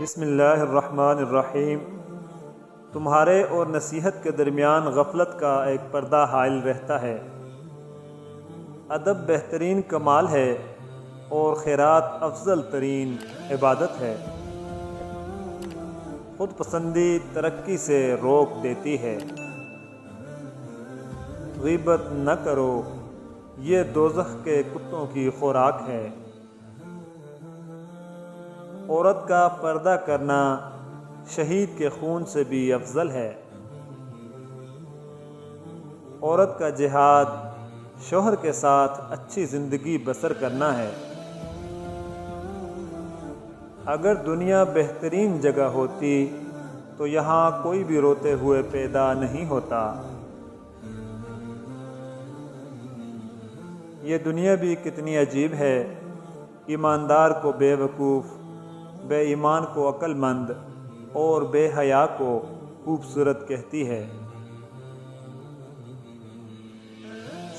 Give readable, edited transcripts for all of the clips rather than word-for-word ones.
بسم اللہ الرحمن الرحیم۔ تمہارے اور نصیحت کے درمیان غفلت کا ایک پردہ حائل رہتا ہے۔ ادب بہترین کمال ہے اور خیرات افضل ترین عبادت ہے۔ خود پسندی ترقی سے روک دیتی ہے۔ غیبت نہ کرو، یہ دوزخ کے کتوں کی خوراک ہے۔ عورت کا پردہ کرنا شہید کے خون سے بھی افضل ہے۔ عورت کا جہاد شوہر کے ساتھ اچھی زندگی بسر کرنا ہے۔ اگر دنیا بہترین جگہ ہوتی تو یہاں کوئی بھی روتے ہوئے پیدا نہیں ہوتا۔ یہ دنیا بھی کتنی عجیب ہے، ایماندار کو بے وقوف، بے ایمان کو عقل مند اور بے حیا کو خوبصورت کہتی ہے۔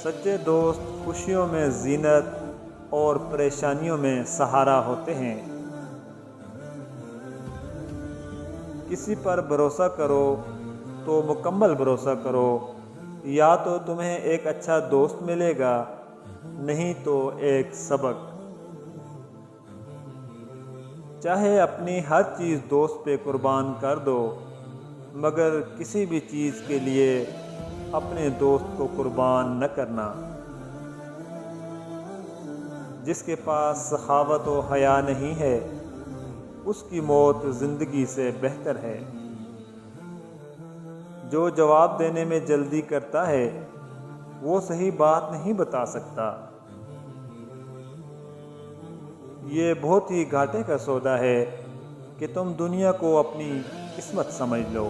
سچے دوست خوشیوں میں زینت اور پریشانیوں میں سہارا ہوتے ہیں۔ کسی پر بھروسہ کرو تو مکمل بھروسہ کرو، یا تو تمہیں ایک اچھا دوست ملے گا، نہیں تو ایک سبق۔ چاہے اپنی ہر چیز دوست پہ قربان کر دو، مگر کسی بھی چیز کے لیے اپنے دوست کو قربان نہ کرنا۔ جس کے پاس سخاوت و حیا نہیں ہے، اس کی موت زندگی سے بہتر ہے۔ جو جواب دینے میں جلدی کرتا ہے، وہ صحیح بات نہیں بتا سکتا۔ یہ بہت ہی گھاٹے کا سودا ہے کہ تم دنیا کو اپنی قسمت سمجھ لو۔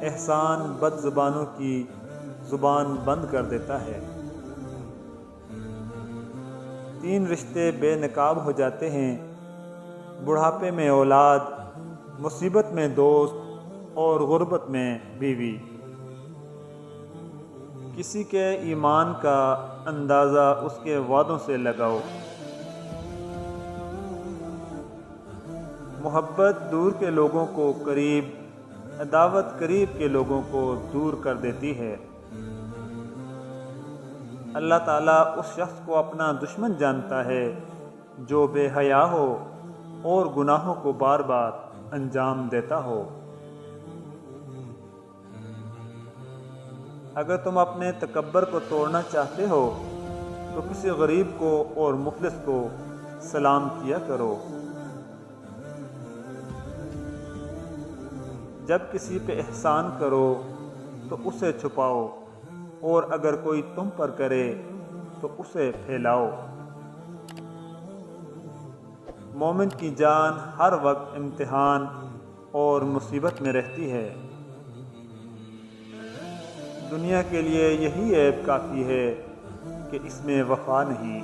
احسان بد زبانوں کی زبان بند کر دیتا ہے۔ 3 رشتے بے نقاب ہو جاتے ہیں: بڑھاپے میں اولاد، مصیبت میں دوست اور غربت میں بیوی۔ کسی کے ایمان کا اندازہ اس کے وعدوں سے لگاؤ۔ محبت دور کے لوگوں کو قریب، عداوت قریب کے لوگوں کو دور کر دیتی ہے۔ اللہ تعالیٰ اس شخص کو اپنا دشمن جانتا ہے جو بے حیا ہو اور گناہوں کو بار بار انجام دیتا ہو۔ اگر تم اپنے تکبر کو توڑنا چاہتے ہو تو کسی غریب کو اور مفلس کو سلام کیا کرو۔ جب کسی پہ احسان کرو تو اسے چھپاؤ، اور اگر کوئی تم پر کرے تو اسے پھیلاؤ۔ مومن کی جان ہر وقت امتحان اور مصیبت میں رہتی ہے۔ دنیا کے لیے یہی عیب کافی ہے کہ اس میں وفا نہیں۔